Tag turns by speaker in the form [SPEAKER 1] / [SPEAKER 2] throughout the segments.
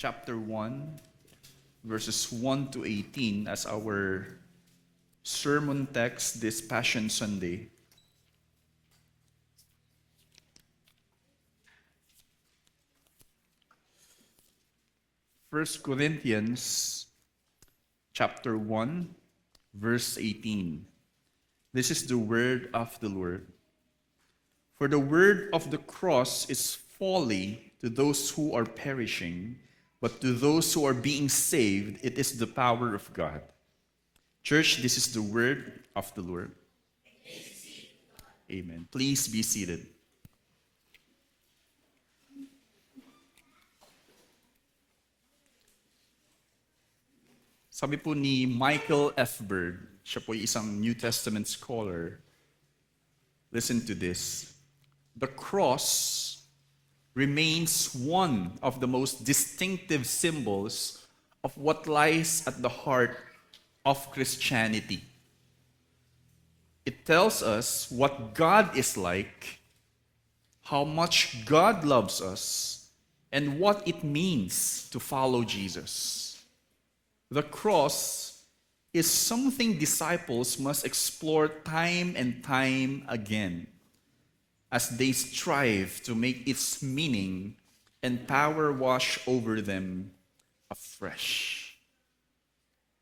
[SPEAKER 1] chapter 1, verses 1 to 18 as our sermon text this Passion Sunday. First Corinthians chapter 1, verse 18. This is the word of the Lord. For the word of the cross is folly to those who are perishing, but to those who are being saved, it is the power of God. Church, this is the word of the Lord. Amen. Please be seated. Sabi po ni Michael F. Bird, siya po isang New Testament scholar. Listen to this. The cross remains one of the most distinctive symbols of what lies at the heart of Christianity. It tells us what God is like, how much God loves us, and what it means to follow Jesus. The cross is something disciples must explore time and time again as they strive to make its meaning and power wash over them afresh.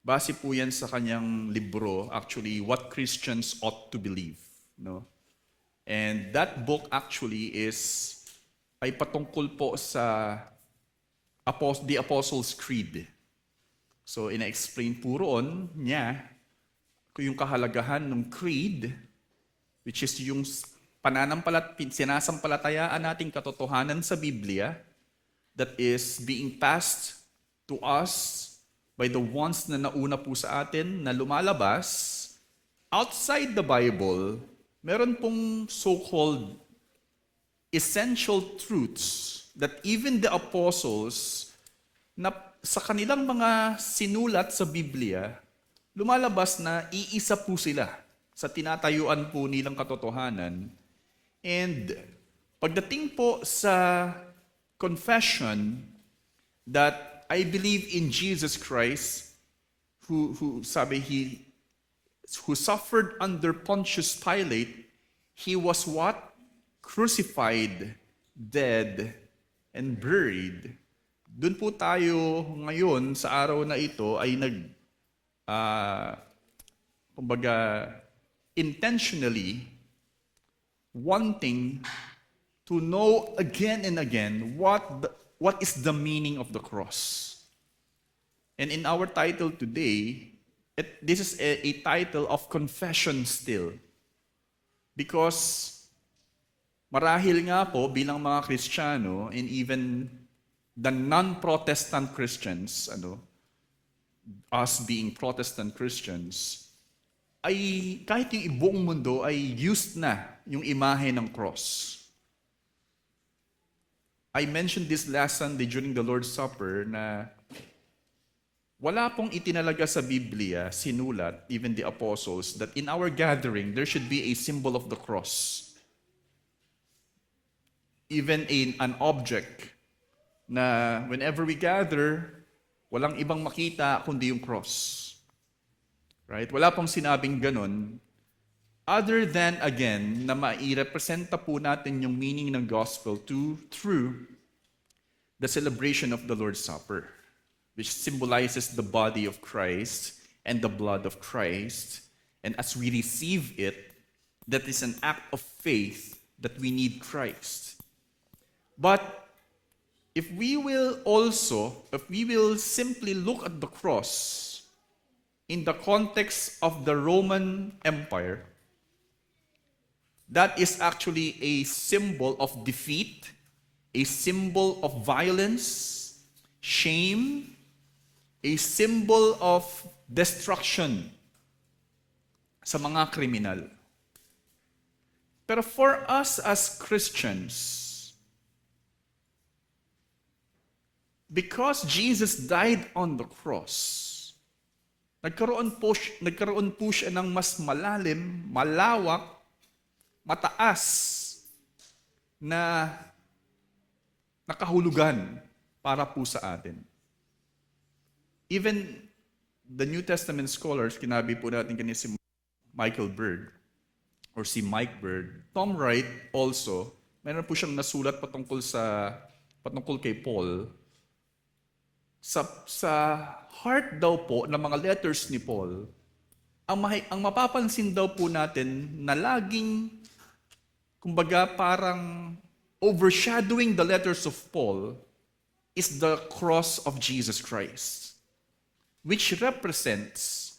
[SPEAKER 1] Base po yan sa kanyang libro, actually, What Christians Ought to Believe. No? And that book actually ay patungkol po sa the Apostles' Creed. So, ina-explain po roon niya yung kahalagahan ng creed, which is yung sinasampalatayaan nating katotohanan sa Biblia that is being passed to us by the ones na nauna po sa atin na lumalabas. Outside the Bible, meron pong so-called essential truths that even the apostles na sa kanilang mga sinulat sa Biblia, lumalabas na iisa po sila sa tinatayuan po nilang katotohanan. And pagdating po sa confession that I believe in Jesus Christ, who suffered under Pontius Pilate, he was what? Crucified, dead, and buried. Doon po tayo ngayon sa araw na ito ay intentionally wanting to know again and again what is the meaning of the cross. And in our title today, this is a title of confession still. Because marahil nga po bilang mga Kristiyano and even the non-Protestant Christians, us being Protestant Christians, ay kahit yung buong mundo ay used na yung imahe ng cross. I mentioned this last Sunday during the Lord's Supper na wala pong itinalaga sa Biblia, sinulat, even the apostles, that in our gathering, there should be a symbol of the cross. Even an object na whenever we gather, walang ibang makita kundi yung cross. Right? Wala pong sinabing ganun. Other than, again, na mai-representa po natin yung meaning ng gospel through the celebration of the Lord's Supper, which symbolizes the body of Christ and the blood of Christ. And as we receive it, that is an act of faith that we need Christ. But if we will simply look at the cross in the context of the Roman Empire, that is actually a symbol of defeat, a symbol of violence, shame, a symbol of destruction sa mga kriminal. Pero for us as Christians, because Jesus died on the cross, nagkaroon po siya ng mas malalim, malawak, mataas na nakahulugan para po sa atin. Even the New Testament scholars, kinabi po natin kanina si Michael Bird, or si Mike Bird. Tom Wright also, meron po siyang nasulat patungkol kay Paul. Sa heart daw po ng mga letters ni Paul, ang mapapansin daw po natin na laging, kumbaga parang overshadowing the letters of Paul is the cross of Jesus Christ, which represents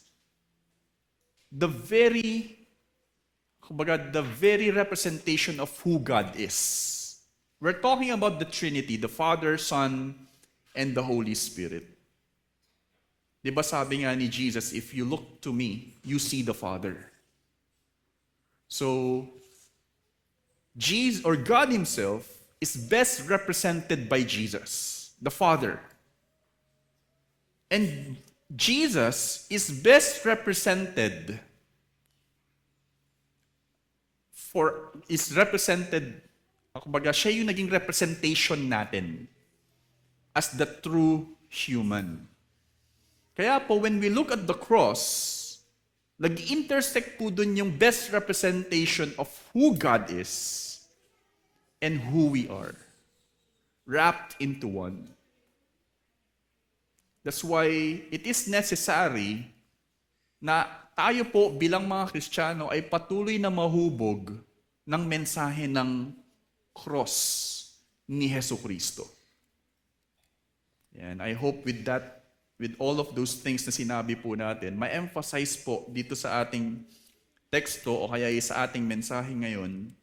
[SPEAKER 1] the very representation of who God is. We're talking about the Trinity, the Father, Son, and the Holy Spirit. Diba sabi nga ni Jesus, if you look to me, you see the Father. So, Jesus, or God Himself, is best represented by Jesus, the Father. And Jesus is best represented kumbaga siya yung naging representation natin as the true human. Kaya po, when we look at the cross, nag-intersect po dun yung best representation of who God is and who we are, wrapped into one. That's why it is necessary na tayo po bilang mga Kristiyano ay patuloy na mahubog ng mensahe ng cross ni Jesucristo. And I hope with all of those things na sinabi po natin, ma-emphasize po dito sa ating teksto o kaya sa ating mensahe ngayon,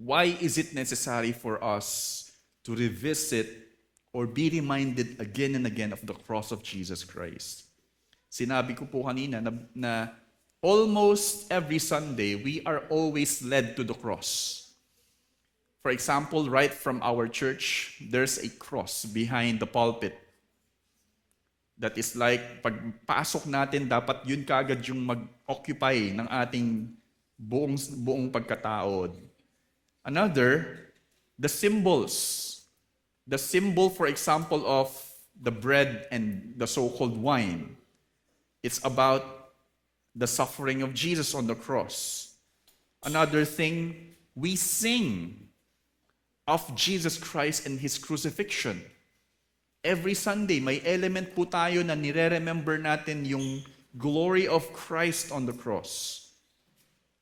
[SPEAKER 1] why is it necessary for us to revisit or be reminded again and again of the cross of Jesus Christ? Sinabi ko po kanina na almost every Sunday, we are always led to the cross. For example, right from our church, there's a cross behind the pulpit. That is like, pagpasok natin, dapat yun kaagad yung mag-occupy ng ating buong pagkatao. Another, the symbols. The symbol, for example, of the bread and the so-called wine. It's about the suffering of Jesus on the cross. Another thing, we sing of Jesus Christ and His crucifixion. Every Sunday, may element po tayo na nire-remember natin yung glory of Christ on the cross.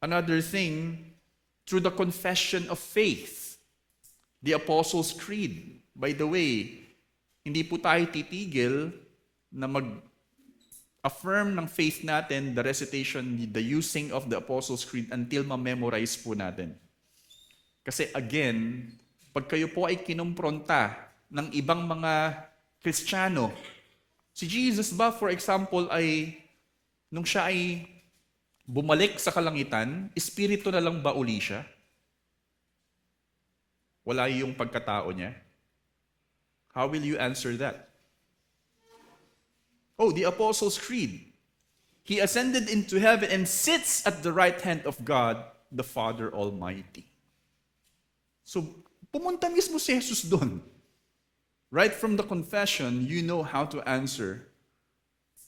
[SPEAKER 1] Another thing, through the confession of faith, the Apostles' Creed. By the way, hindi po tayo titigil na mag-affirm ng faith natin, the recitation, the using of the Apostles' Creed until ma-memorize po natin. Kasi again, pag kayo po ay kinumpronta ng ibang mga Kristiyano, si Jesus ba, for example, nung siya ay bumalik sa kalangitan, espiritu na lang ba uli siya? Wala yung pagkatao niya? How will you answer that? Oh, the Apostles' Creed. He ascended into heaven and sits at the right hand of God, the Father Almighty. So, pumunta mismo si Jesus doon. Right from the confession, you know how to answer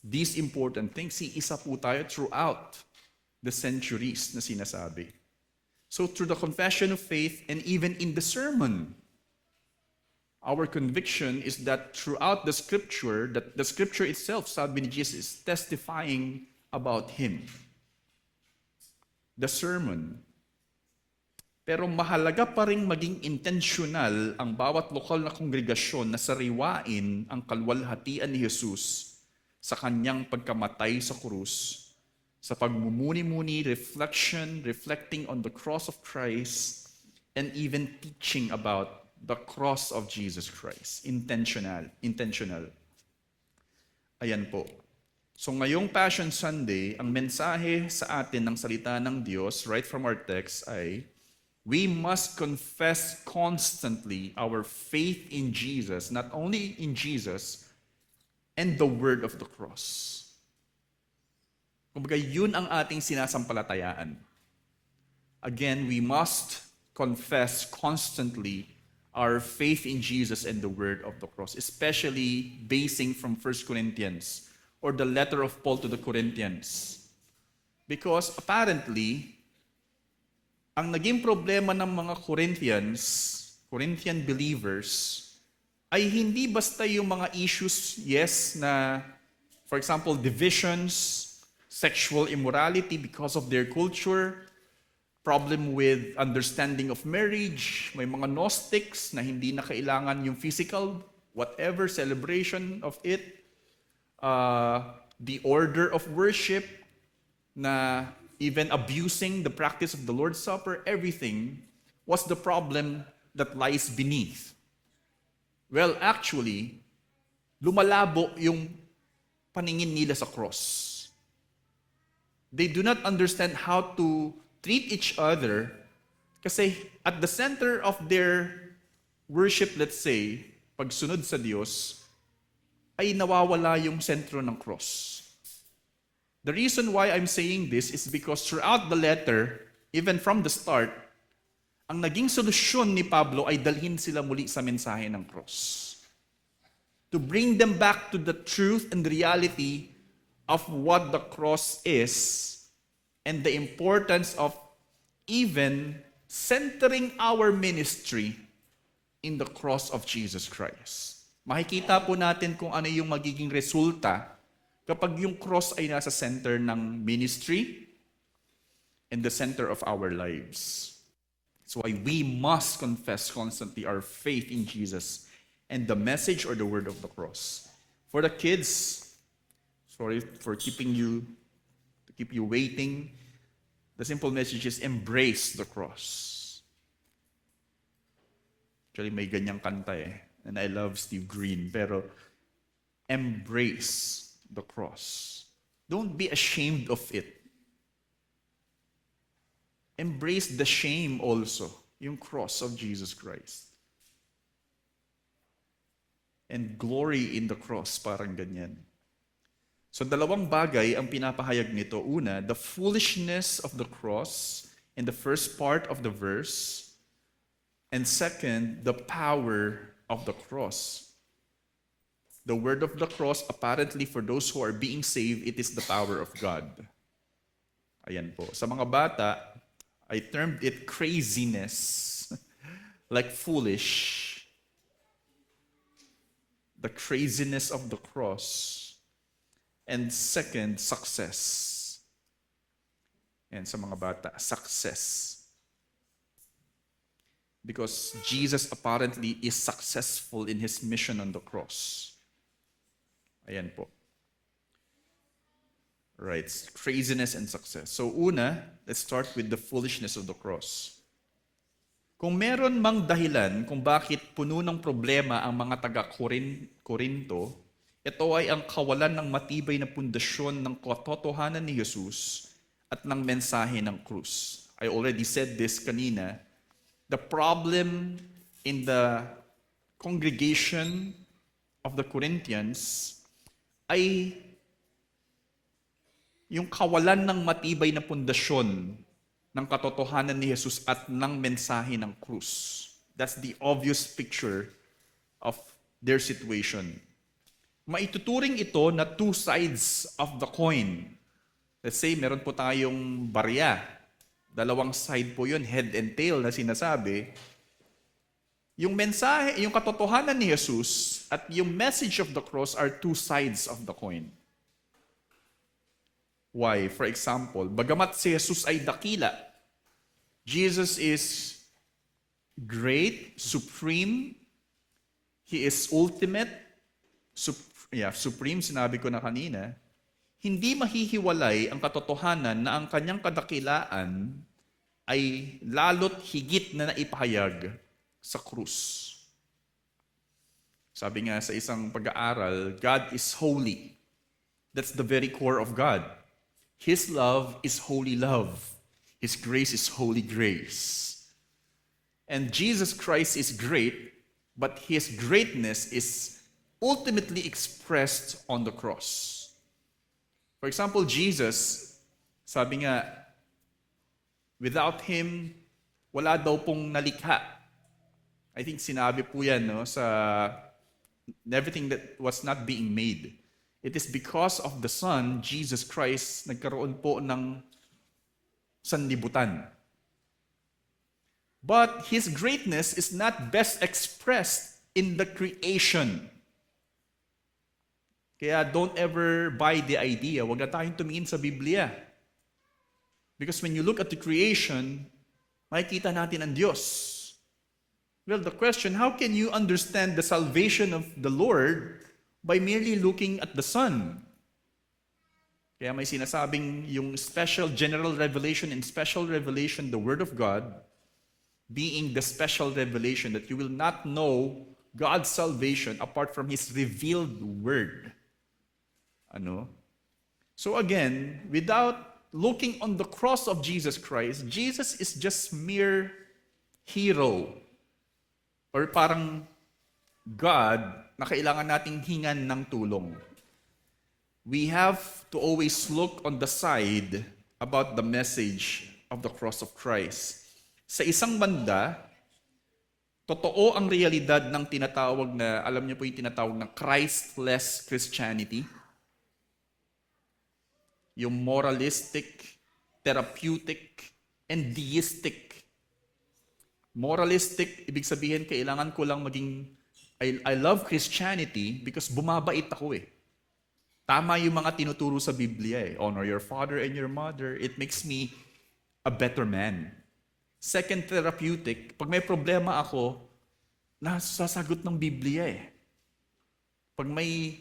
[SPEAKER 1] these important things. Isa po tayo throughout the centuries na sinasabi. So through the confession of faith and even in the sermon, our conviction is that throughout the scripture, that the scripture itself, sabi ni Jesus, is testifying about Him. The sermon. Pero mahalaga pa rin maging intentional ang bawat lokal na kongregasyon na sariwain ang kalwalhatian ni Jesus sa kanyang pagkamatay sa krus, sa pagmumuni-muni, reflecting on the cross of Christ, and even teaching about the cross of Jesus Christ. Intentional. Ayan po. So ngayong Passion Sunday, ang mensahe sa atin ng salita ng Diyos, right from our text, ay we must confess constantly our faith in Jesus, not only in Jesus, and the word of the cross. Kumbaga, yun ang ating sinasampalatayaan. Again, we must confess constantly our faith in Jesus and the word of the cross, especially basing from 1 Corinthians or the letter of Paul to the Corinthians. Because apparently, ang naging problema ng mga Corinthian believers, ay hindi basta yung mga issues, yes, na, for example, divisions, sexual immorality because of their culture, problem with understanding of marriage, may mga Gnostics na hindi na kailangan yung physical, whatever, celebration of it, the order of worship, na even abusing the practice of the Lord's Supper, everything was the problem that lies beneath. Well, actually, lumalabo yung paningin nila sa cross. They do not understand how to treat each other kasi at the center of their worship, let's say, pagsunod sa Diyos, ay nawawala yung sentro ng cross. The reason why I'm saying this is because throughout the letter, even from the start, ang naging solusyon ni Pablo ay dalhin sila muli sa mensahe ng cross. To bring them back to the truth and reality of what the cross is and the importance of even centering our ministry in the cross of Jesus Christ. Makikita po natin kung ano yung magiging resulta kapag yung cross ay nasa center ng ministry and the center of our lives. That's why we must confess constantly our faith in Jesus and the message or the word of the cross. For the kids, sorry for keep you waiting. The simple message is embrace the cross. Actually, may ganyang kanta and I love Steve Green, pero embrace the cross. Don't be ashamed of it. Embrace the shame also, yung cross of Jesus Christ. And glory in the cross, parang ganyan. So dalawang bagay ang pinapahayag nito. Una, the foolishness of the cross in the first part of the verse. And second, the power of the cross. The word of the cross, apparently for those who are being saved, it is the power of God. Ayan po. Sa mga bata, I termed it craziness, like foolish. The craziness of the cross. And second, success. And sa mga bata, success. Because Jesus apparently is successful in his mission on the cross. Ayan po. Right, craziness and success. So una, let's start with the foolishness of the cross. Kung meron mang dahilan kung bakit puno ng problema ang mga taga-Korinto, ito ay ang kawalan ng matibay na pundasyon ng katotohanan ni Jesus at ng mensahe ng krus. I already said this kanina. The problem in the congregation of the Corinthians ay yung kawalan ng matibay na pundasyon ng katotohanan ni Jesus at ng mensahe ng krus. That's the obvious picture of their situation. Maituturing ito na two sides of the coin. Let's say, meron po tayong barya. Dalawang side po yun, head and tail na sinasabi. Yung mensahe, yung katotohanan ni Jesus at yung message of the cross are two sides of the coin. Why? For example, bagamat si Jesus ay dakila, Jesus is great, supreme, He is ultimate, supreme, sinabi ko na kanina, hindi mahihiwalay ang katotohanan na ang kanyang kadakilaan ay lalot higit na naipahayag sa krus. Sabi nga sa isang pag-aaral, God is holy. That's the very core of God. His love is holy love. His grace is holy grace. And Jesus Christ is great, but His greatness is ultimately expressed on the cross. For example, Jesus, sabi nga, without Him, wala daw pong nalikha. I think sinabi po yan no, sa everything that was not being made. It is because of the Son, Jesus Christ, nagkaroon po ng sanlibutan. But His greatness is not best expressed in the creation. Kaya don't ever buy the idea. Huwag na tayong tumingin sa Biblia. Because when you look at the creation, makikita natin ang Diyos. Well, the question, how can you understand the salvation of the Lord by merely looking at the Son? Kaya may sinasabing yung special general revelation and special revelation, the Word of God, being the special revelation that you will not know God's salvation apart from His revealed Word. So again, without looking on the cross of Jesus Christ, Jesus is just mere hero. Or parang God na kailangan nating hingan ng tulong. We have to always look on the side about the message of the cross of Christ. Sa isang banda, totoo ang realidad ng tinatawag na, alam niyo po yung tinatawag na Christless Christianity. Yung moralistic, therapeutic, and deistic. Moralistic, ibig sabihin, kailangan ko lang maging, I love Christianity because bumabait ako eh. Tama yung mga tinuturo sa Biblia eh. Honor your father and your mother. It makes me a better man. Second, therapeutic, pag may problema ako, nasasagot ng Biblia eh. Pag may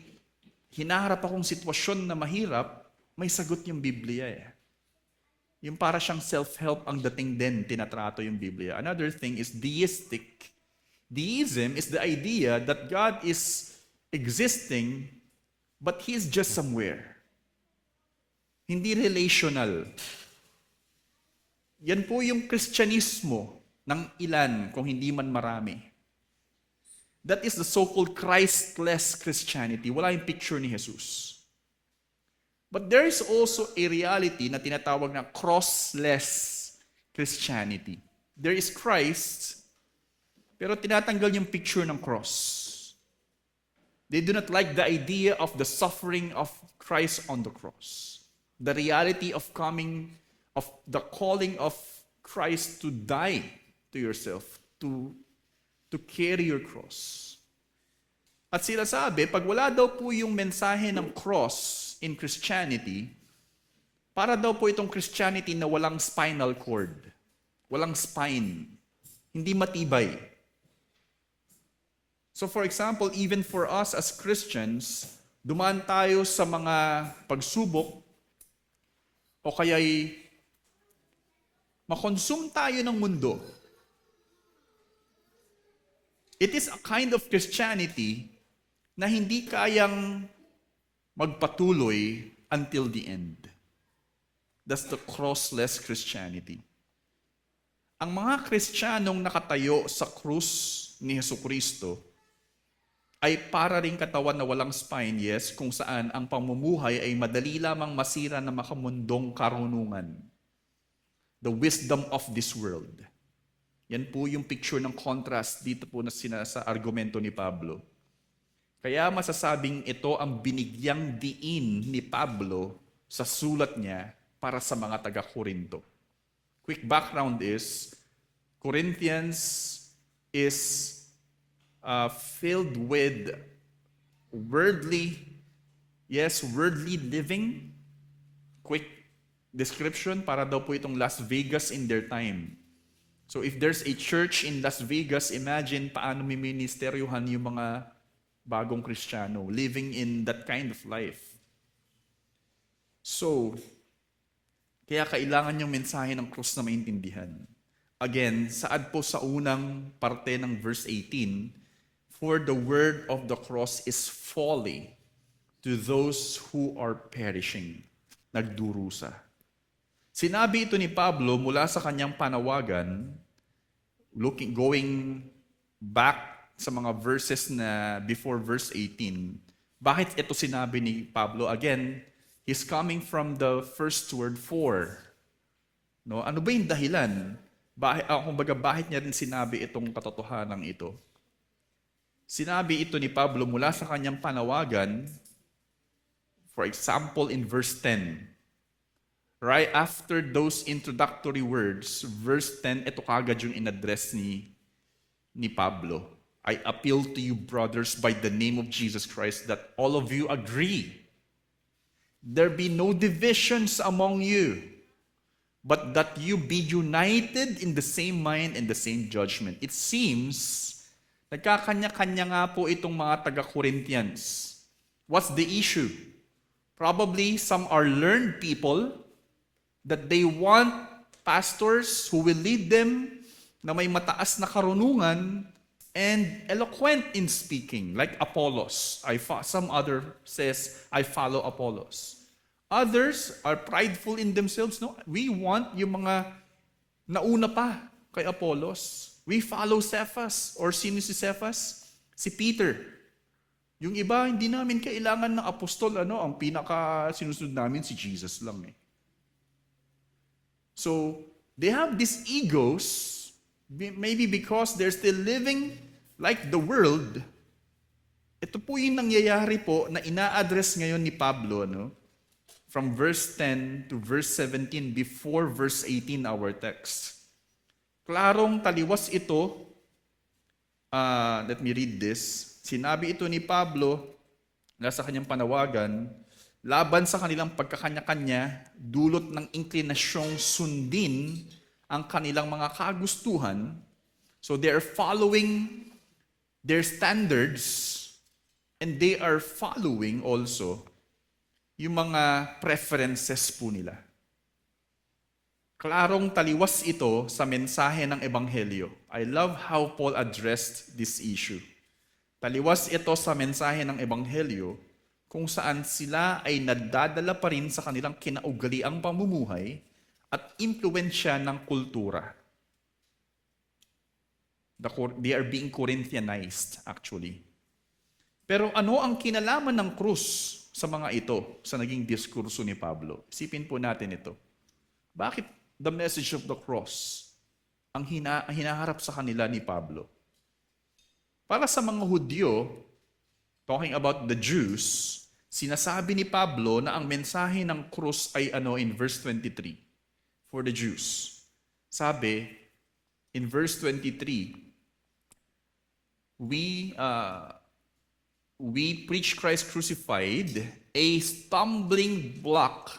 [SPEAKER 1] hinaharap akong sitwasyon na mahirap, may sagot yung Biblia eh. Yung para siyang self-help ang dating din, tinatrato yung Biblia. Another thing is deistic. Deism is the idea that God is existing, but He is just somewhere. Hindi relational. Yan po yung Kristyanismo ng ilan, kung hindi man marami. That is the so-called Christless Christianity. Wala yung picture ni Jesus. But there is also a reality na tinatawag na crossless Christianity. There is Christ, pero tinatanggal yung picture ng cross. They do not like the idea of the suffering of Christ on the cross. The reality of the calling of Christ to die to yourself, to carry your cross. At sila sabi, pag wala daw po yung mensahe ng cross in Christianity, para daw po itong Christianity na walang spinal cord, walang spine, hindi matibay. So for example, even for us as Christians, dumaan tayo sa mga pagsubok o kaya'y makonsume tayo ng mundo. It is a kind of Christianity na hindi kayang magpatuloy until the end. That's the crossless Christianity. Ang mga Kristiyanong nakatayo sa krus ni Jesucristo ay para ring katawan na walang spine, yes, kung saan ang pamumuhay ay madali lamang masira na makamundong karunungan. The wisdom of this world. Yan po yung picture ng contrast dito po na sa argumento ni Pablo. Kaya masasabing ito ang binigyang diin ni Pablo sa sulat niya para sa mga taga-Korinto. Quick background is, Corinthians is filled with worldly living. Quick description, para daw po itong Las Vegas in their time. So if there's a church in Las Vegas, imagine paano miministeryuhan yung mga bagong Kristiyano, living in that kind of life. So, kaya kailangan yung mensahe ng krus na maintindihan. Again, saad po sa unang parte ng verse 18, for the word of the cross is folly to those who are perishing. Nagdurusa. Sinabi ito ni Pablo mula sa kanyang panawagan, going back sa mga verses na before verse 18. Bakit ito sinabi ni Pablo? Again, he's coming from the first word for. No? Ano ba yung dahilan? Kumbaga, bakit niya rin sinabi itong katotohanan ito? Sinabi ito ni Pablo mula sa kanyang panawagan, for example, in verse 10. Right after those introductory words, verse 10, ito kagad yung in-address ni Pablo. I appeal to you, brothers, by the name of Jesus Christ, that all of you agree. There be no divisions among you, but that you be united in the same mind and the same judgment. It seems, nagkakanya-kanya nga po itong mga taga-Corinthians. What's the issue? Probably some are learned people that they want pastors who will lead them na may mataas na karunungan and eloquent in speaking, like Apollos. Some other says, I follow Apollos. Others are prideful in themselves. No, we want yung mga nauna pa kay Apollos. We follow Cephas. Or sino si Cephas? Si Peter. Yung iba, hindi namin kailangan ng apostol. Ang pinaka sinusunod namin si Jesus lang eh. So, they have these egos, maybe because they're still living like the world. Ito po yung nangyayari po na ina-address ngayon ni Pablo, from verse 10 to verse 17 before verse 18 our text. Klarong taliwas ito. Let me read this. Sinabi ito ni Pablo sa kanyang panawagan, laban sa kanilang pagkakanya-kanya, dulot ng inklinasyong sundin ang kanilang mga kagustuhan. So they are following their standards and they are following also yung mga preferences po nila. Klarong taliwas ito sa mensahe ng Ebanghelyo. I love how Paul addressed this issue. Taliwas ito sa mensahe ng Ebanghelyo kung saan sila ay nadadala pa rin sa kanilang kinaugaliang pamumuhay at impluwensya ng kultura. They are being Corinthianized, actually. Pero ano ang kinalaman ng krus sa mga ito, sa naging diskurso ni Pablo? Isipin po natin ito. Bakit the message of the cross ang hinaharap sa kanila ni Pablo? Para sa mga Hudyo, talking about the Jews, sinasabi ni Pablo na ang mensahe ng krus ay in verse 23, for the Jews. Sabi, in verse 23, we preach Christ crucified, a stumbling block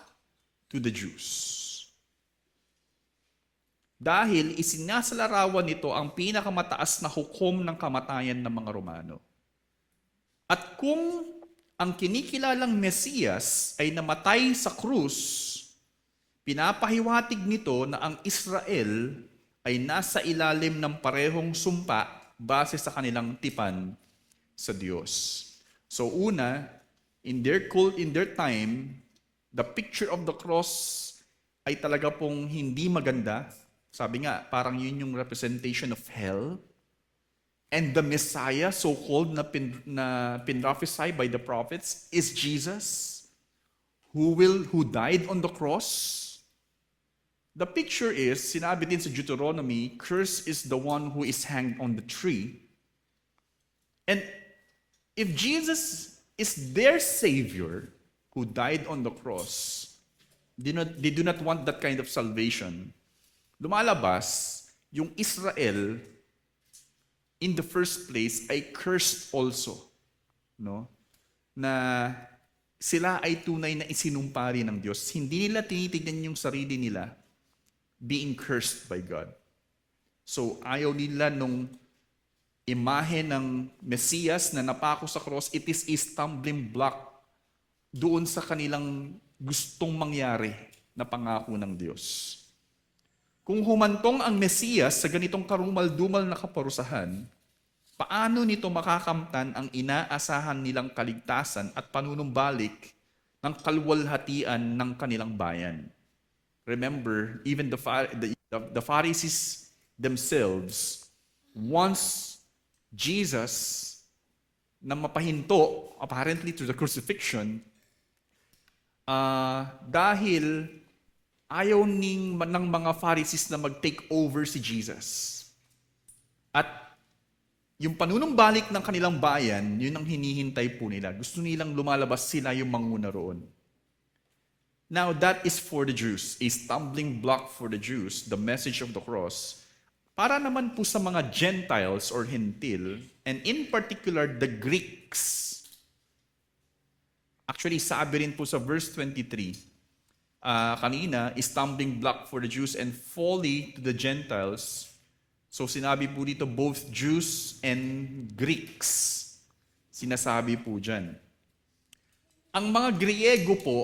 [SPEAKER 1] to the Jews. Dahil isinasalarawan nito ang pinakamataas na hukom ng kamatayan ng mga Romano. At kung ang kinikilalang Mesiyas ay namatay sa krus, pinapahiwatig nito na ang Israel ay nasa ilalim ng parehong sumpa base sa kanilang tipan sa Diyos. So una, in their time, the picture of the cross ay talaga pong hindi maganda. Sabi nga, parang yun yung representation of hell. And the Messiah, so-called na pinrophesy by the prophets, is Jesus, who died on the cross. The picture is, sinabi din sa Deuteronomy, cursed is the one who is hanged on the tree. And if Jesus is their Savior, who died on the cross, they do not want that kind of salvation. Lumalabas, yung Israel, in the first place, ay cursed also. No? Na sila ay tunay na isinumpari ng Diyos. Hindi nila tinitignan yung sarili nila being cursed by God. So, ayaw nila nung imahe ng Mesiyas na napako sa cross, it is a stumbling block doon sa kanilang gustong mangyari na pangako ng Diyos. Kung humantong ang Mesiyas sa ganitong karumal-dumal na kaparusahan, paano nito makakamtan ang inaasahan nilang kaligtasan at panunumbalik ng kalwalhatian ng kanilang bayan? Remember, even the Pharisees themselves, once Jesus na mapahinto, apparently to the crucifixion, dahil ayaw ng mga Pharisees na mag-take over si Jesus. At yung panunumbalik ng kanilang bayan, yun ang hinihintay po nila. Gusto nilang lumalabas sila yung manguna roon. Now, that is for the Jews, a stumbling block for the Jews, the message of the cross. Para naman po sa mga Gentiles or Hentil, and in particular, the Greeks. Actually, sabi rin po sa verse 23, kanina, a stumbling block for the Jews and folly to the Gentiles. So sinabi po dito, both Jews and Greeks. Sinasabi po dyan. Ang mga Griego po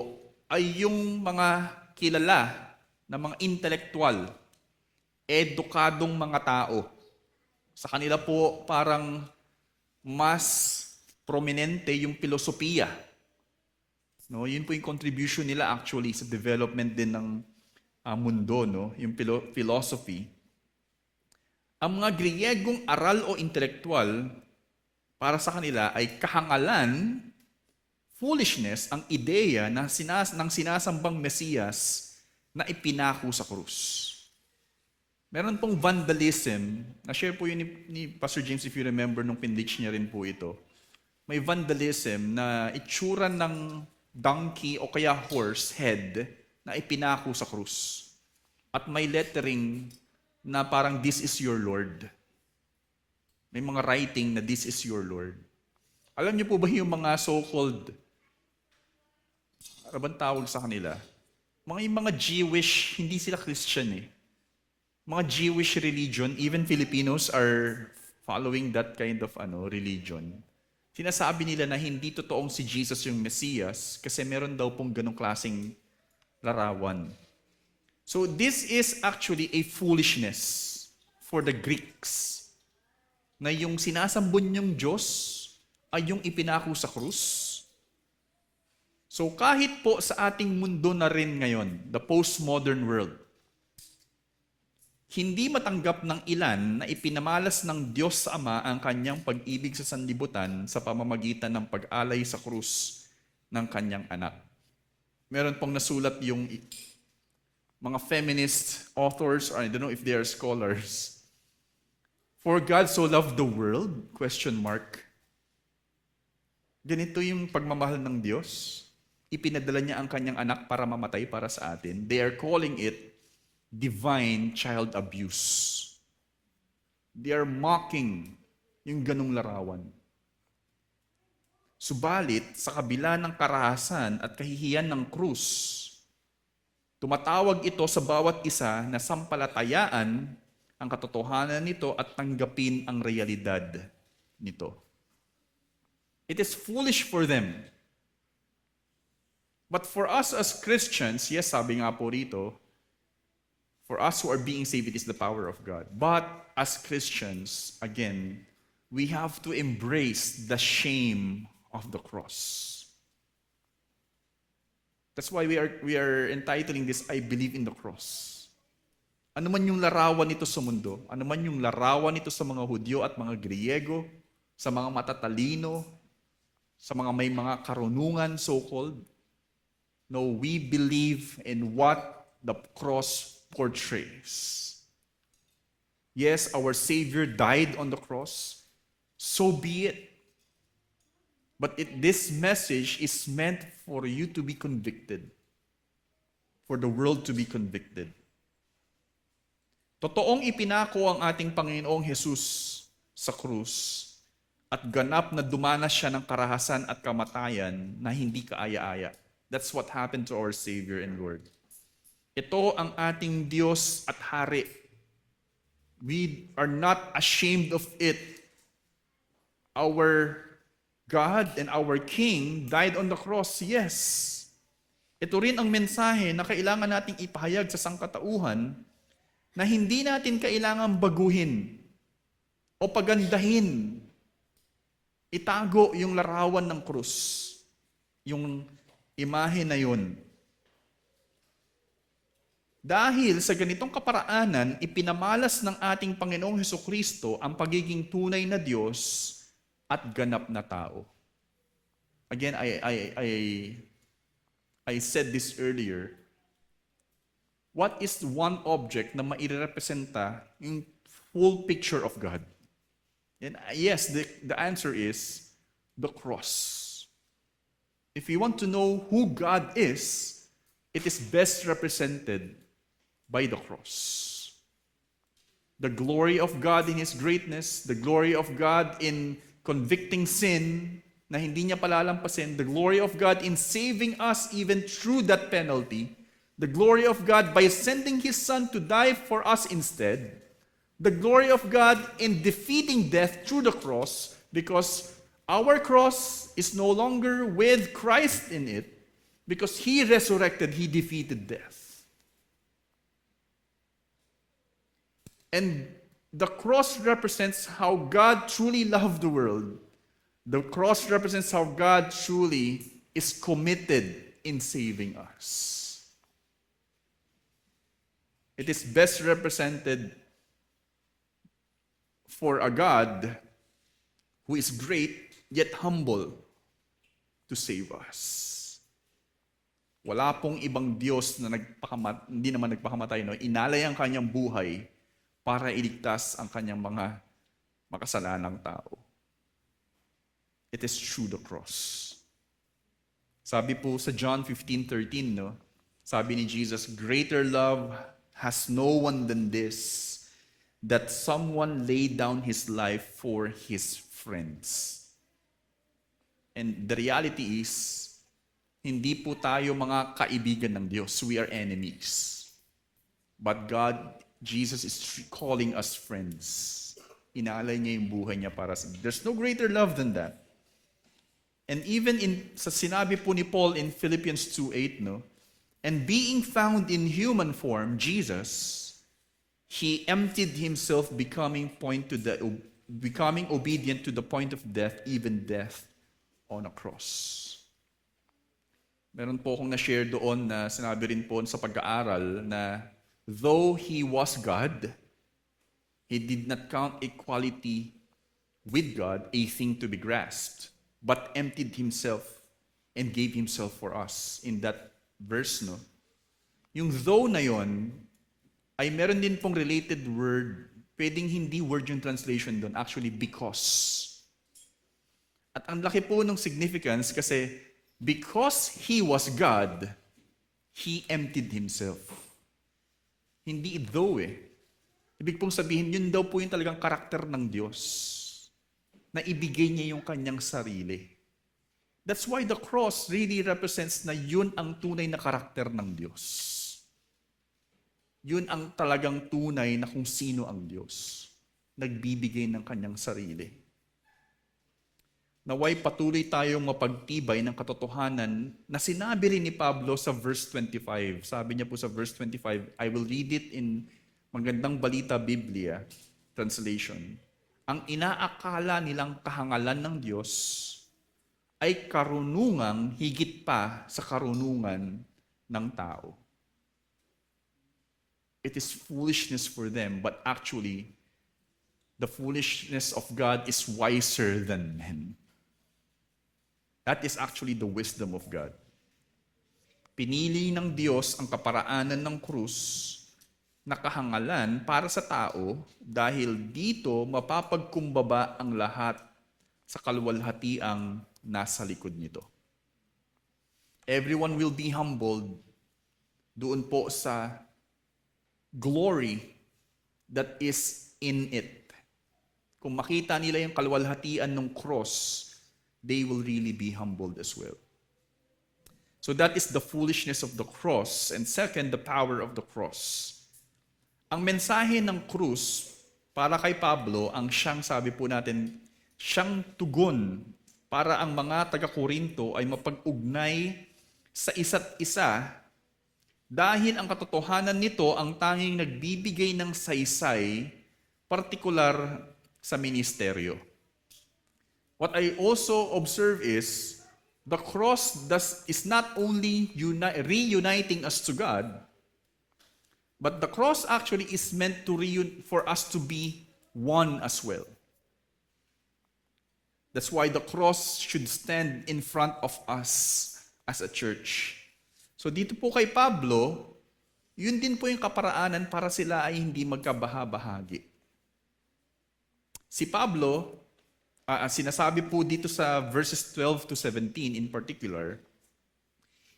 [SPEAKER 1] ay yung mga kilala na mga intelektual, edukadong mga tao. Sa kanila po parang mas prominente yung filosofiya. No, yun po yung contribution nila actually sa development din ng mundo, no? Yung philosophy. Ang mga Griegong aral o intelektual, para sa kanila ay kahangalan, foolishness, ang ideya ng sinasambang Mesiyas na ipinako sa krus. Meron pong vandalism, na-share po yun ni Pastor James if you remember nung pinlich niya rin po ito. May vandalism na itsura ng donkey o kaya horse head na ipinako sa krus. At may lettering na parang this is your Lord. May mga writing na this is your Lord. Alam niyo po ba yung mga so-called, ano bang tawag sa kanila? Yung mga Jewish, hindi sila Christian eh. Mga Jewish religion, even Filipinos are following that kind of religion. Sinasabi nila na hindi totoong si Jesus yung Mesias kasi meron daw pong ganong klaseng larawan. So this is actually a foolishness for the Greeks na yung sinasambon yung Diyos ay yung ipinako sa krus. So kahit po sa ating mundo na rin ngayon, the postmodern world, hindi matanggap ng ilan na ipinamalas ng Diyos sa Ama ang kanyang pag-ibig sa sanlibutan sa pamamagitan ng pag-alay sa krus ng kanyang anak. Meron pong nasulat yung mga feminist authors, or I don't know if they are scholars. For God so loved the world? ? Ganito yung pagmamahal ng Diyos. Ipinadala niya ang kanyang anak para mamatay para sa atin. They are calling it divine child abuse. They are mocking yung ganung larawan. Subalit, sa kabila ng karahasan at kahihiyan ng krus, tumatawag ito sa bawat isa na sampalatayaan ang katotohanan nito at tanggapin ang realidad nito. It is foolish for them. But for us as Christians, yes, sabi nga po rito, for us who are being saved, it is the power of God. But as Christians, again, we have to embrace the shame of the cross. That's why we are entitling this, I believe in the cross. Ano man yung larawan nito sa mundo, ano man yung larawan nito sa mga Hudyo at mga Griego, sa mga matatalino, sa mga may mga karunungan, so-called, no, we believe in what the cross portrays. Yes, our Savior died on the cross. So be it. But this message is meant for you to be convicted. For the world to be convicted. Totoong ipinako ang ating Panginoong Jesus sa krus at ganap na dumanas siya ng karahasan at kamatayan na hindi kaaya-aya. That's what happened to our Savior and Lord. Ito ang ating Diyos at Hari. We are not ashamed of it. Our God and our King died on the cross, yes. Ito rin ang mensahe na kailangan nating ipahayag sa sangkatauhan na hindi natin kailangan baguhin o pagandahin. Itago yung larawan ng krus. Yung imahe na yun. Dahil sa ganitong kaparaanan, ipinamalas ng ating Panginoong Hesukristo ang pagiging tunay na Diyos at ganap na tao. Again, I said this earlier. what is one object na mairepresenta yung full picture of God? And yes, the answer is the cross. If you want to know who God is, it is best represented by the cross. The glory of God in His greatness, the glory of God in convicting sin na hindi niya palalampasin, the glory of God in saving us even through that penalty, the glory of God by sending His Son to die for us instead, the glory of God in defeating death through the cross, because our cross is no longer with Christ in it, because He resurrected, He defeated death. And the cross represents how God truly loved the world. The cross represents how God truly is committed in saving us. It is best represented for a God who is great yet humble to save us. Wala pong ibang Diyos na hindi naman nagpakamatay, no? Inalay ang kanyang buhay para iligtas ang kanyang mga makasalanang tao. It is through the cross. Sabi po sa John 15:13, no? Sabi ni Jesus, "Greater love has no one than this, that someone laid down his life for his friends." And the reality is, hindi po tayo mga kaibigan ng Diyos. We are enemies. But God, Jesus is calling us friends. Inaalay niya yung buhay niya para sa... There's no greater love than that. And even sa sinabi po ni Paul in Philippians 2:8, no? "And being found in human form, Jesus, He emptied Himself, becoming obedient to the point of death, even death on a cross." Meron po akong na-share doon na sinabi rin po sa pag-aaral na though He was God, He did not count equality with God a thing to be grasped, but emptied Himself and gave Himself for us. In that verse, no? Yung though na yon ay meron din pong related word, pwedeng hindi word yung translation doon, actually because. At ang laki po ng significance kasi because He was God, He emptied Himself. Hindi though eh. Ibig pong sabihin, yun daw po yung talagang karakter ng Diyos, na ibigay niya yung kanyang sarili. That's why the cross really represents na yun ang tunay na karakter ng Diyos. Yun ang talagang tunay na kung sino ang Diyos. Nagbibigay ng kanyang sarili. Naway patuloy tayong mapagtibay ng katotohanan na sinabi rin ni Pablo sa verse 25. Sabi niya po sa verse 25, I will read it in Magandang Balita Biblia translation. Ang inaakala nilang kahangalan ng Diyos ay karunungang higit pa sa karunungan ng tao. It is foolishness for them, but actually, the foolishness of God is wiser than men. That is actually the wisdom of God. Pinili ng Diyos ang kaparaanan ng krus na kahangalan para sa tao dahil dito mapapagkumbaba ang lahat sa kaluwalhatiang nasa likod nito. Everyone will be humbled doon po sa glory that is in it. Kung makita nila yung kaluwalhatian ng cross, they will really be humbled as well. So that is the foolishness of the cross. And second, the power of the cross. Ang mensahe ng krus para kay Pablo, ang siyang sabi po natin, siyang tugon para ang mga taga-Korinto ay mapag-ugnay sa isa't isa dahil ang katotohanan nito ang tanging nagbibigay ng saysay, partikular sa ministeryo. What I also observe is, the cross is not only reuniting us to God, but the cross actually is meant for us to be one as well. That's why the cross should stand in front of us as a church. So dito po kay Pablo, Yun din po yung kaparaanan para sila ay hindi magkabaha-bahagi. Si Pablo, sinasabi po dito sa verses 12 to 17 in particular,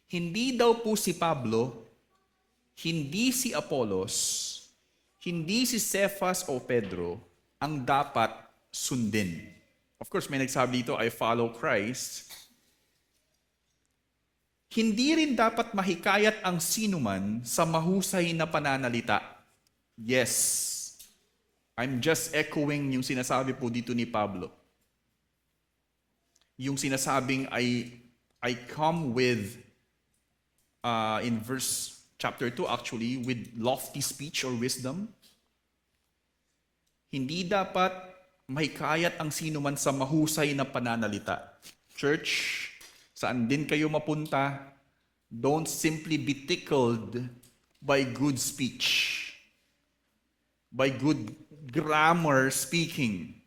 [SPEAKER 1] hindi daw po si Pablo, hindi si Apollos, hindi si Cephas o Pedro ang dapat sundin. Of course, may nagsabi dito, I follow Christ. Hindi rin dapat mahikayat ang sinuman sa mahusay na pananalita. Yes, I'm just echoing yung sinasabi po dito ni Pablo. Yung sinasabing I come with, in verse chapter 2 actually, with lofty speech or wisdom. Hindi dapat mahikayat ang sinuman sa mahusay na pananalita. Church, saan din kayo mapunta, don't simply be tickled by good speech, by good grammar speaking,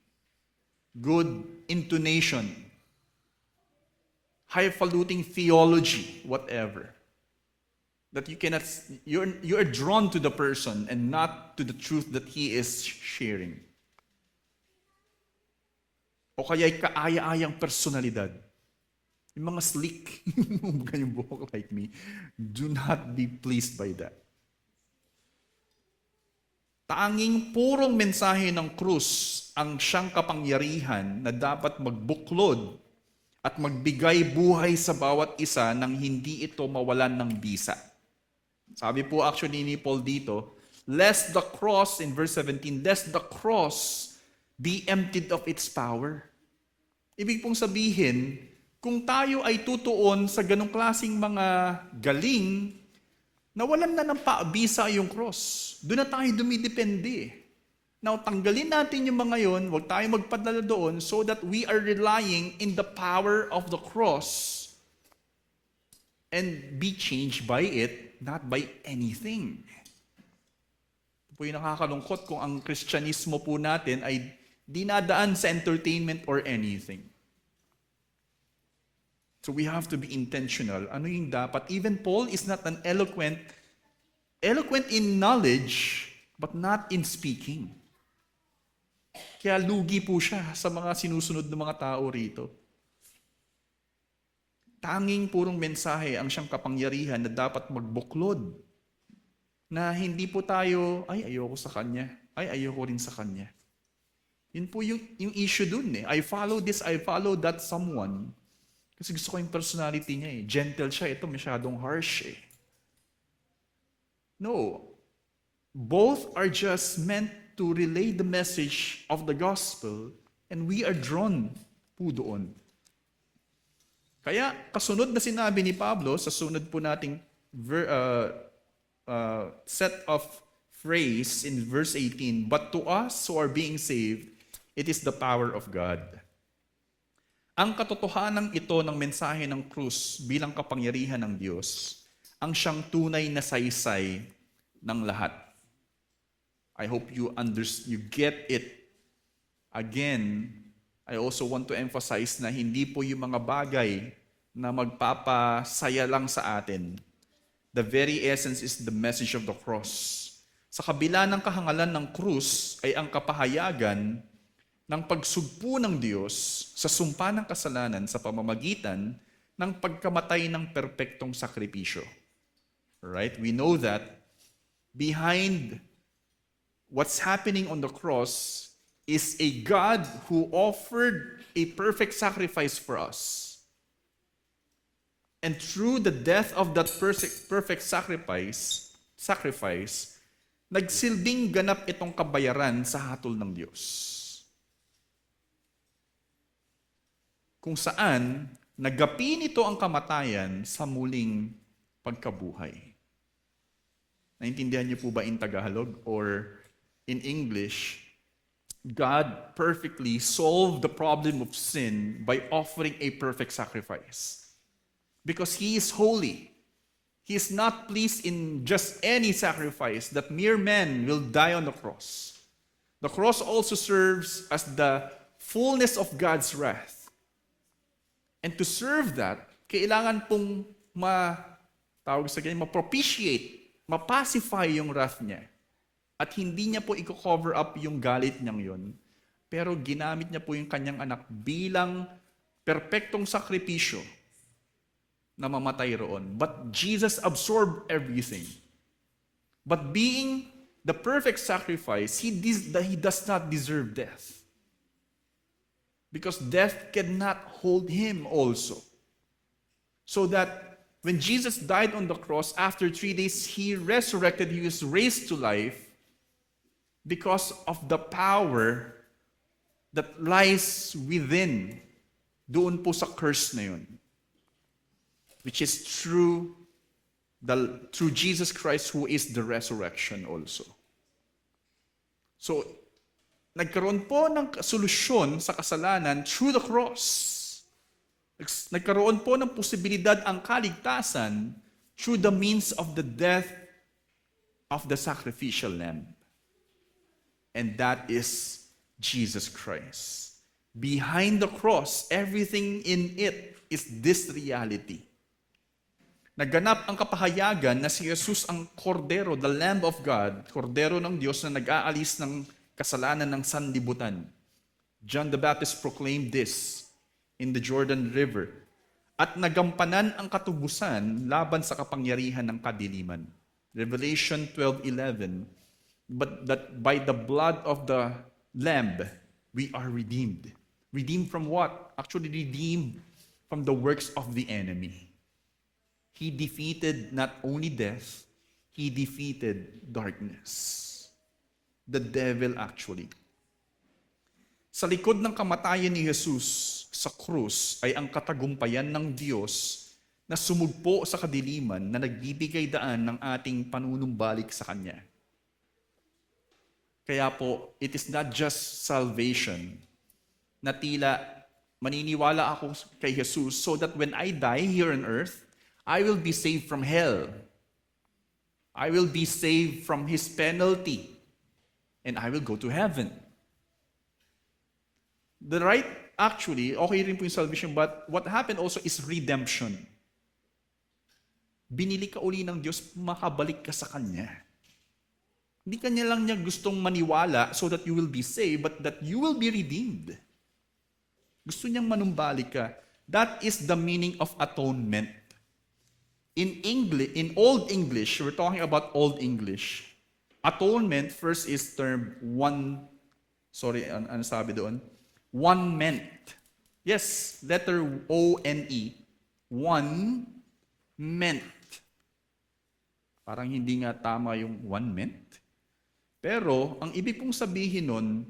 [SPEAKER 1] good intonation, highfalutin theology, whatever. That you cannot, you're drawn to the person and not to the truth that he is sharing. O kaya'y kaaya-ayang personalidad. Yung mga slick, yung buhok like me, do not be pleased by that. Tanging purong mensahe ng krus ang siyang kapangyarihan na dapat magbuklod at magbigay buhay sa bawat isa nang hindi ito mawalan ng bisa. Sabi po actually ni Paul dito, lest the cross, in verse 17, lest the cross be emptied of its power. Ibig pong sabihin, kung tayo ay tutuon sa ganong klaseng mga galing, nawalan na ng paabisa yung cross. Doon na tayo dumidepende. Now, tanggalin natin yung mga yon, huwag tayo magpadala doon so that we are relying in the power of the cross and be changed by it, not by anything. Ito po yung nakakalungkot kung ang Kristyanismo po natin ay dinadaan sa entertainment or anything. So we have to be intentional. Ano yung dapat? Even Paul is not an eloquent in knowledge, but not in speaking. Kaya lugi po siya sa mga sinusunod ng mga tao rito. Tanging purong mensahe ang siyang kapangyarihan na dapat magbuklod. Na hindi po tayo, ay ayoko sa kanya, ay ayoko rin sa kanya. Yun po yung issue dun eh. I follow this, I follow that someone. Kasi gusto ko yung personality niya eh. Gentle siya, ito masyadong harsh eh. No. Both are just meant to relay the message of the gospel and we are drawn po doon. Kaya kasunod na sinabi ni Pablo sa sunod po nating set of phrase in verse 18, but to us who are being saved, it is the power of God. Ang katotohanan ito ng mensahe ng krus bilang kapangyarihan ng Diyos, ang siyang tunay na saysay ng lahat. I hope you get it. Again, I also want to emphasize na hindi po yung mga bagay na magpapasaya lang sa atin. The very essence is the message of the cross. Sa kabila ng kahangalan ng krus ay ang kapahayagan ng pagsugpo ng Diyos sa sumpa ng kasalanan sa pamamagitan ng pagkamatay ng perpektong sakripisyo. Right? We know that behind what's happening on the cross is a God who offered a perfect sacrifice for us. And through the death of that perfect sacrifice, nagsilbing ganap itong kabayaran sa hatol ng Diyos. Kung saan nagapi nito ang kamatayan sa muling pagkabuhay. Naintindihan niyo po ba in Tagalog or in English? God perfectly solved the problem of sin by offering a perfect sacrifice. Because He is holy. He is not pleased in just any sacrifice that mere men will die on the cross. The cross also serves as the fullness of God's wrath. And to serve that, kailangan pong ma-propitiate, mapacify yung wrath niya. At hindi niya po i-cover up yung galit niyang yun. Pero ginamit niya po yung kanyang anak bilang perpektong sakripisyo na mamatay roon. But Jesus absorbed everything. But being the perfect sacrifice, he does not deserve death. Because death cannot hold him also. So that when Jesus died on the cross, after 3 days, he resurrected, he was raised to life because of the power that lies within doon po sa curse na yun. Which is through Jesus Christ who is the resurrection also. So, nagkaroon po ng solusyon sa kasalanan through the cross. Nagkaroon po ng posibilidad ang kaligtasan through the means of the death of the sacrificial lamb. And that is Jesus Christ. Behind the cross, everything in it is this reality. Naganap ang kapahayagan na si Jesus ang kordero, the Lamb of God, kordero ng Diyos na nag-aalis ng kasalanan ng sanlibutan. John the Baptist proclaimed this in the Jordan River. At nagampanan ang katubusan laban sa kapangyarihan ng kadiliman. Revelation 12:11. But that by the blood of the Lamb, we are redeemed. Redeemed from what? Actually redeemed from the works of the enemy. He defeated not only death, he defeated darkness. The devil actually. Sa likod ng kamatayan ni Jesus sa krus ay ang katagumpayan ng Diyos na sumugpo sa kadiliman na nagbibigay daan ng ating panunumbalik sa Kanya. Kaya po, it is not just salvation na tila maniniwala ako kay Jesus so that when I die here on earth, I will be saved from hell. I will be saved from His penalty. And I will go to heaven. Actually, okay rin po yung salvation, but what happened also is redemption. Binili ka uli ng Diyos, makabalik ka sa Kanya. Hindi Kanya lang niya gustong maniwala so that you will be saved, but that you will be redeemed. Gusto niyang manumbalik ka. That is the meaning of atonement. In Old English, we're talking about Old English. Atonement first is termed one sabi doon? One meant. Yes, letter O-N-E. One meant. Parang hindi nga tama yung one meant. Pero, ang ibig pong sabihin nun,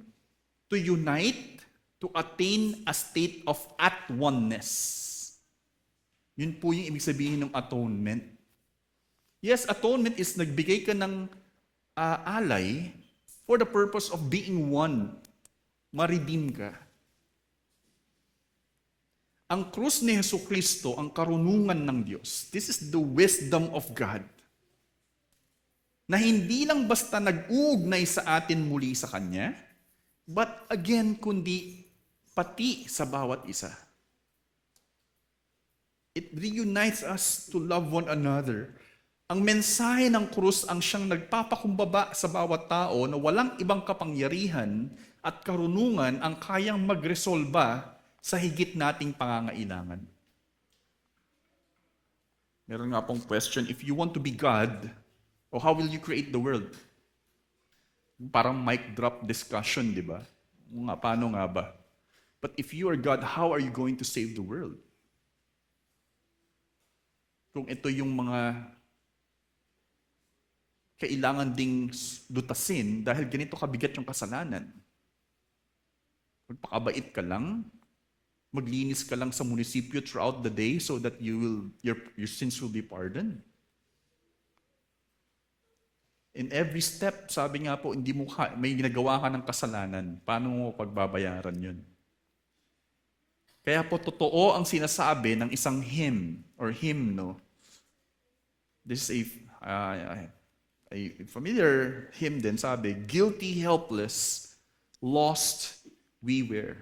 [SPEAKER 1] to unite, to attain a state of at-oneness. Yun po yung ibig sabihin ng atonement. Yes, atonement is nagbigay ka ng alay for the purpose of being one. Ma-redeem ka. Ang krus ni Jesucristo, ang karunungan ng Diyos. This is the wisdom of God. Na hindi lang basta nag-uugnay sa atin muli sa Kanya, but again, kundi pati sa bawat isa. It reunites us to love one another. Ang mensahe ng krus ang siyang nagpapakumbaba sa bawat tao na walang ibang kapangyarihan at karunungan ang kayang magresolba sa higit nating pangangailangan. Meron nga pong question, if you want to be God, how will you create the world? Parang mic drop discussion, di ba? Paano nga ba? But if you are God, how are you going to save the world? Kung ito yung mga kailangan ding lutasin dahil ganito kabigat yung kasalanan. Magpakabait ka lang, maglinis ka lang sa munisipyo throughout the day so that your sins will be pardoned. In every step, sabi nga po, may ginagawa ka ng kasalanan. Paano mo pagbabayaran yun? Kaya po totoo ang sinasabi ng isang hymn or hymno. This is a familiar hymn din, sabi, guilty, helpless, lost we were.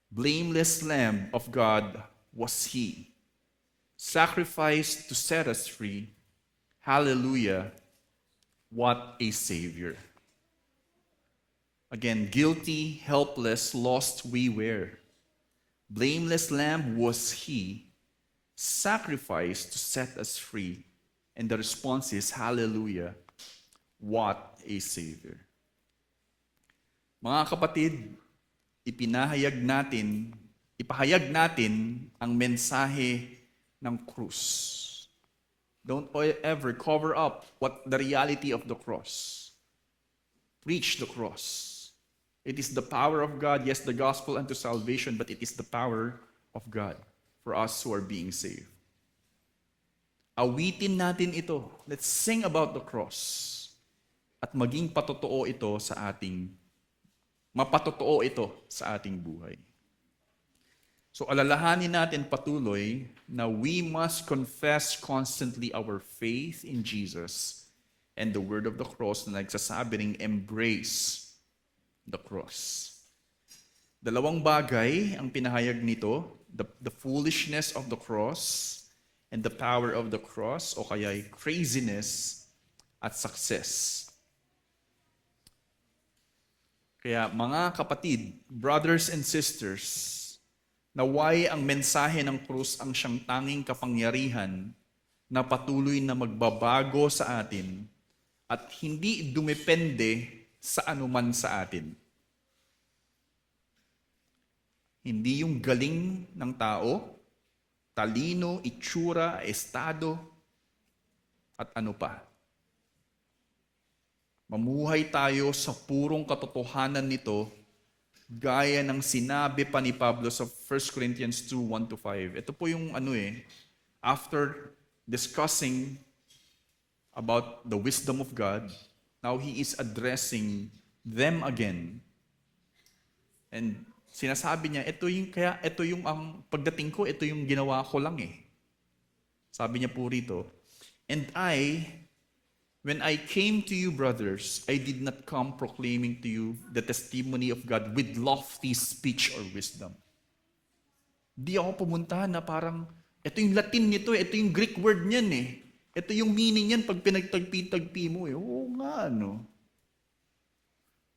[SPEAKER 1] Blameless Lamb of God was He, sacrificed to set us free, Hallelujah, what a Savior. Again, guilty, helpless, lost we were. Blameless lamb was he, sacrificed to set us free. And the response is, hallelujah, what a Savior. Mga kapatid, ipahayag natin ang mensahe ng krus. Don't ever cover up what the reality of the cross. Preach the cross. It is the power of God, yes, the gospel unto salvation, but it is the power of God for us who are being saved. Awitin natin ito. Let's sing about the cross. At maging mapatotoo ito sa ating buhay. So alalahanin natin patuloy na we must confess constantly our faith in Jesus and the word of the cross na nagsasabi ring embrace the cross. Dalawang bagay ang pinahayag nito, the foolishness of the cross and the power of the cross, o kaya craziness at success. Kaya mga kapatid, brothers and sisters, naway ang mensahe ng krus ang siyang tanging kapangyarihan na patuloy na magbabago sa atin at hindi dumepende sa anuman sa atin. Hindi yung galing ng tao, talino, itsura, estado, at ano pa. Mamuhay tayo sa purong katotohanan nito, gaya ng sinabi pa ni Pablo sa 1 Corinthians 2, 1-5. Ito po yung after discussing about the wisdom of God, now he is addressing them again. And sinasabi niya, pagdating ko, ito yung ginawa ko lang eh. Sabi niya po rito, and when I came to you, brothers, I did not come proclaiming to you the testimony of God with lofty speech or wisdom. Di ako pumunta na parang, ito yung Latin nito, ito yung Greek word niyan eh. Ito yung meaning niyan pag pinagtagpi-tagpi mo eh. Oo nga, no?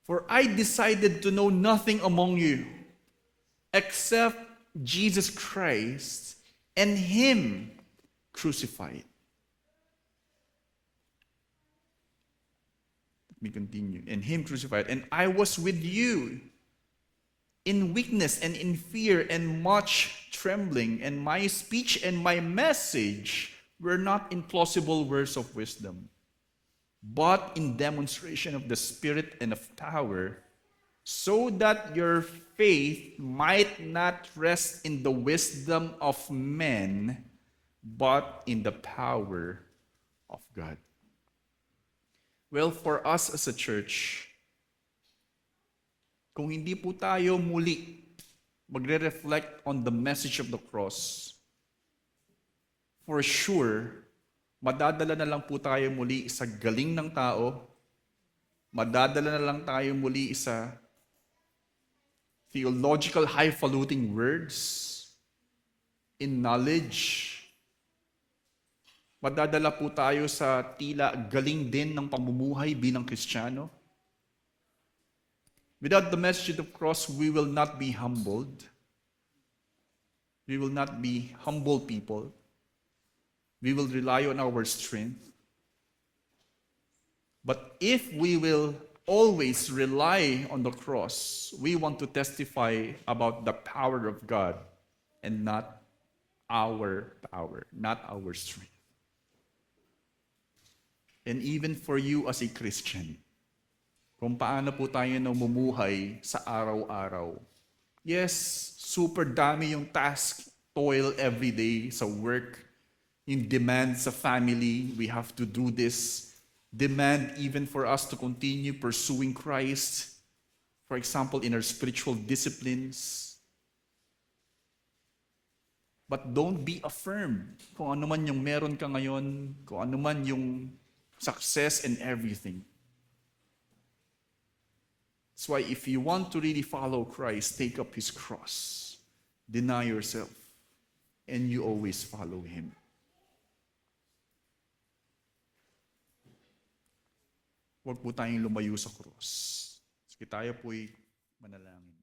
[SPEAKER 1] For I decided to know nothing among you except Jesus Christ and Him crucified. Let me continue. And Him crucified. And I was with you in weakness and in fear and much trembling. And my speech and my message were not in plausible words of wisdom, but in demonstration of the Spirit and of power, so that your faith might not rest in the wisdom of men, but in the power of God. Well, for us as a church, kung hindi po tayo muli magre-reflect on the message of the cross, for sure, madadala na lang po tayo muli sa galing ng tao, madadala na lang tayo muli sa theological highfalutin words, in knowledge. Madadala po tayo sa tila galing din ng pamumuhay bilang Kristiyano. Without the message of the cross, we will not be humbled. We will not be humble people. We will rely on our strength. But if we will always rely on the cross, we want to testify about the power of God and not our power, not our strength. And even for you as a Christian, kung paano po tayo namumuhay sa araw-araw. Yes, super dami yung task, toil every day sa work, yung demand sa family, we have to do this. Demand even for us to continue pursuing Christ, for example, in our spiritual disciplines. But don't be affirmed kung ano man yung meron ka ngayon, kung ano man yung success and everything. That's why if you want to really follow Christ, take up His cross. Deny yourself. And you always follow Him. huwag po tayong lumayo sa cross. Sige, tayo po'y manalangin.